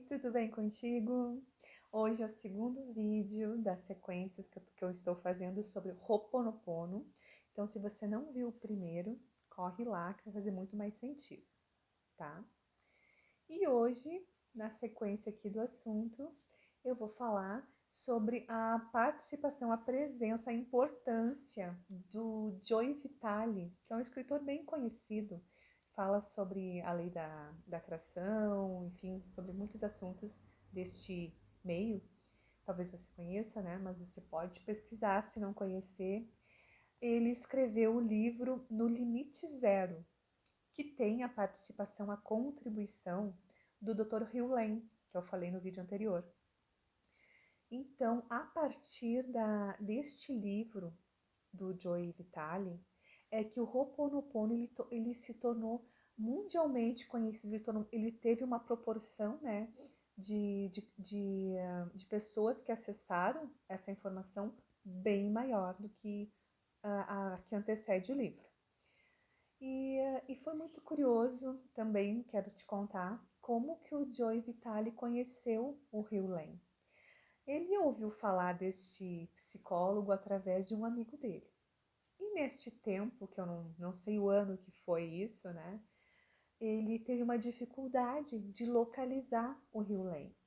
tudo bem contigo? Hoje é o segundo vídeo das sequências que eu estou fazendo sobre Ho'oponopono. Então, se você não viu o primeiro, corre lá que vai fazer muito mais sentido, tá? E hoje, na sequência aqui do assunto, eu vou falar sobre a participação, a presença, a importância do Joe Vitale, que é um escritor bem conhecido. Fala sobre a lei da atração, enfim, sobre muitos assuntos deste meio. Talvez você conheça, né? Mas você pode pesquisar se não conhecer. Ele escreveu o livro No Limite Zero, que tem a participação, a contribuição do Dr. Hugh Lane, que eu falei no vídeo anterior. Então, a partir deste livro do Joe Vitale, é que o Ho'oponopono ele se tornou mundialmente conhecido, ele teve uma proporção, né, de pessoas que acessaram essa informação bem maior do que a que antecede o livro. E foi muito curioso também, quero te contar, como que o Joe Vitale conheceu o Hugh Lane. Ele ouviu falar deste psicólogo através de um amigo dele. E neste tempo, que eu não sei o ano que foi isso, né? Ele teve uma dificuldade de localizar o Hugh Lane.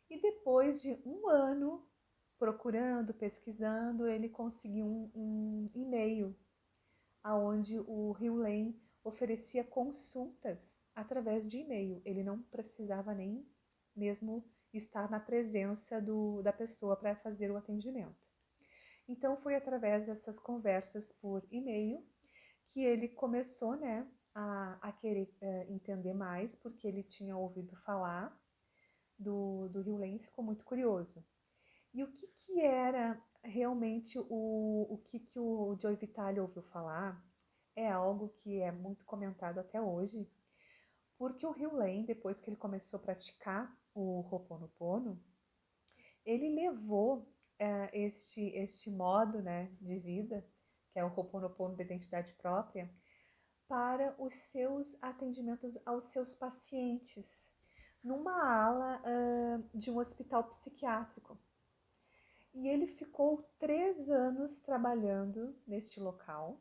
E depois de um ano procurando, pesquisando, ele conseguiu um e-mail onde o Hugh Lane oferecia consultas através de e-mail. Ele não precisava nem mesmo estar na presença da pessoa para fazer o atendimento. Então foi através dessas conversas por e-mail que ele começou, né, a querer entender mais, porque ele tinha ouvido falar do Hugh Lane, ficou muito curioso. E o que era realmente o que o Joe Vitale ouviu falar é algo que é muito comentado até hoje, porque o Hugh Lane, depois que ele começou a praticar o Ho'oponopono, ele levou este modo, né, de vida, que é o Ho'oponopono da identidade própria, para os seus atendimentos aos seus pacientes, numa ala de um hospital psiquiátrico. E ele ficou 3 anos trabalhando neste local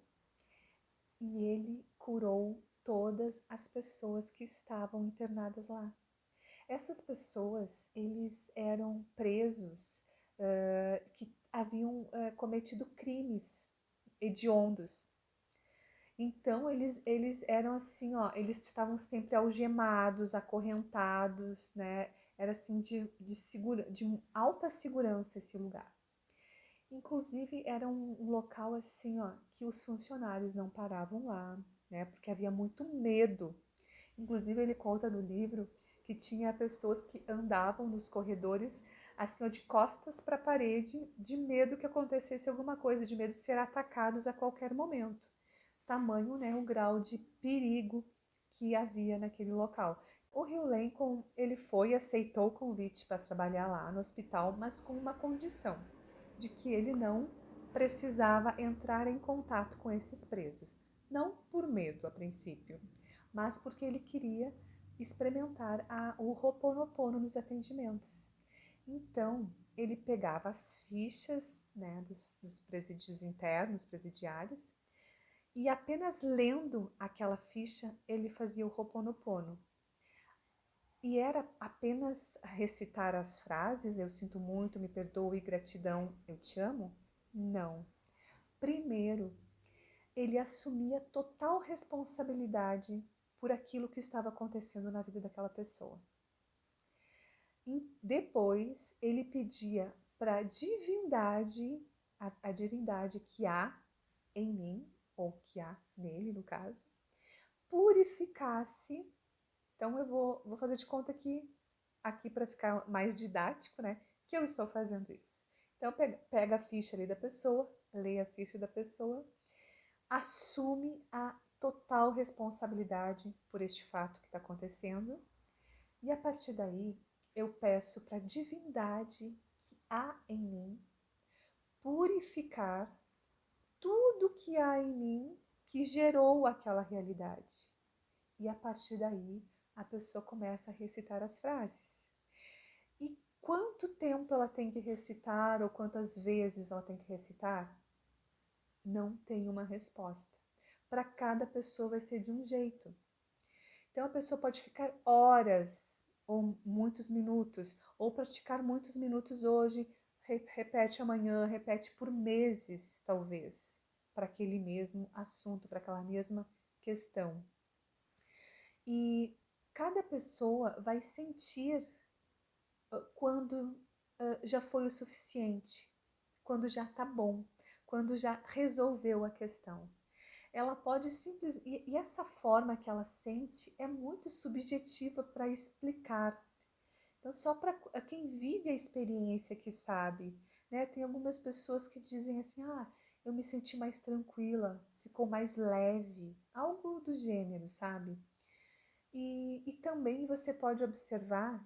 e ele curou todas as pessoas que estavam internadas lá. Essas pessoas, eles eram presos que haviam cometido crimes hediondos. Então, eles eram assim, ó, eles estavam sempre algemados, acorrentados, né? Era assim de alta segurança esse lugar. Inclusive, era um local assim, ó, que os funcionários não paravam lá, né? Porque havia muito medo. Inclusive, ele conta no livro que tinha pessoas que andavam nos corredores assim, ó, de costas para a parede, de medo que acontecesse alguma coisa, de medo de ser atacados a qualquer momento. Tamanho, né, o grau de perigo que havia naquele local. O Hugh Lane, ele foi e aceitou o convite para trabalhar lá no hospital, mas com uma condição, de que ele não precisava entrar em contato com esses presos. Não por medo, a princípio, mas porque ele queria experimentar o Ho'oponopono nos atendimentos. Então, ele pegava as fichas, né, dos presídios internos, presidiários, e apenas lendo aquela ficha, ele fazia o Ho'oponopono. E era apenas recitar as frases, eu sinto muito, me perdoe, gratidão, eu te amo? Não. Primeiro, ele assumia total responsabilidade por aquilo que estava acontecendo na vida daquela pessoa. E depois, ele pedia para a divindade, a divindade que há em mim, ou que há nele, no caso, purificasse. Então, eu vou fazer de conta que, aqui para ficar mais didático, né, que eu estou fazendo isso. Então, pega a ficha ali da pessoa, lê a ficha da pessoa, assume a total responsabilidade por este fato que está acontecendo, e a partir daí, eu peço para a divindade que há em mim purificar tudo que há em mim que gerou aquela realidade. E a partir daí, a pessoa começa a recitar as frases. E quanto tempo ela tem que recitar ou quantas vezes ela tem que recitar? Não tem uma resposta. Para cada pessoa vai ser de um jeito. Então a pessoa pode ficar horas ou muitos minutos, ou praticar muitos minutos hoje, repete amanhã, repete por meses, talvez, para aquele mesmo assunto, para aquela mesma questão. E cada pessoa vai sentir quando já foi o suficiente, quando já está bom, quando já resolveu a questão. Ela pode simplesmente. E essa forma que ela sente é muito subjetiva para explicar. Então, só para quem vive a experiência que sabe. Né? Tem algumas pessoas que dizem assim: eu me senti mais tranquila, ficou mais leve, algo do gênero, sabe? E também você pode observar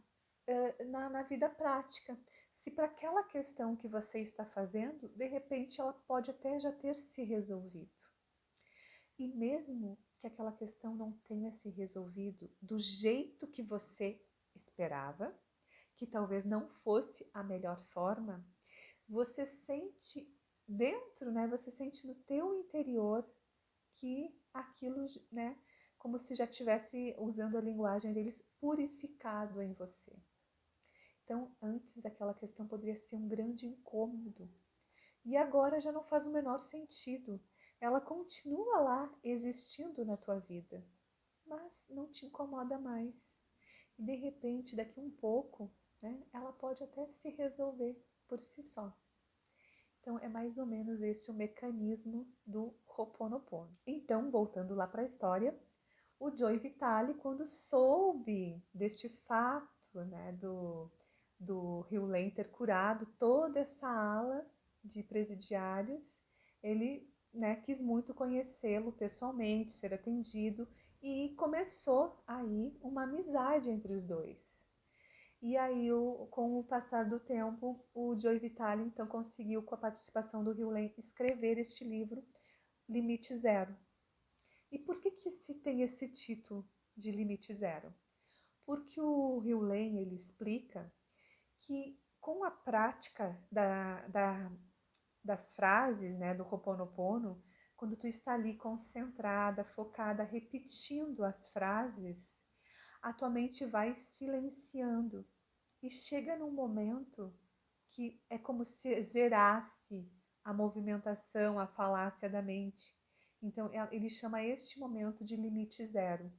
na vida prática. Se para aquela questão que você está fazendo, de repente ela pode até já ter se resolvido. E mesmo que aquela questão não tenha se resolvido do jeito que você esperava, que talvez não fosse a melhor forma, você sente dentro, né? Você sente no teu interior que aquilo, né? Como se já tivesse, usando a linguagem deles, purificado em você. Então, antes aquela questão poderia ser um grande incômodo. E agora já não faz o menor sentido. Ela continua lá existindo na tua vida, mas não te incomoda mais. E de repente, daqui um pouco, né, ela pode até se resolver por si só. Então, é mais ou menos esse o mecanismo do Ho'oponopono. Então, voltando lá para a história, o Joey Vitale, quando soube deste fato, né, do Rio Lane ter curado toda essa ala de presidiários, ele, né, quis muito conhecê-lo pessoalmente, ser atendido, e começou aí uma amizade entre os dois. E aí, com o passar do tempo, o Joey Vitale então conseguiu, com a participação do Rio Lane, escrever este livro, Limite Zero. E por que se tem esse título de Limite Zero? Porque o Rio Lane, ele explica que com a prática das frases, né, do Ho'oponopono, quando tu está ali concentrada, focada, repetindo as frases, a tua mente vai silenciando e chega num momento que é como se zerasse a movimentação, a falácia da mente. Então, ele chama este momento de limite zero.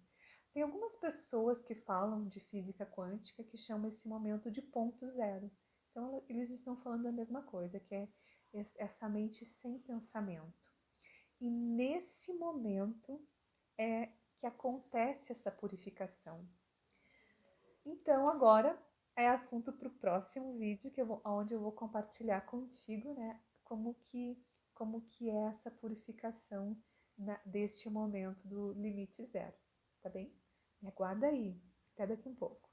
Tem algumas pessoas que falam de física quântica que chamam esse momento de ponto zero. Então, eles estão falando da mesma coisa, que é essa mente sem pensamento. E nesse momento é que acontece essa purificação. Então, agora é assunto para o próximo vídeo, onde eu vou compartilhar contigo, né, como que é essa purificação deste momento do limite zero, tá bem? Me aguarda aí, até daqui um pouco.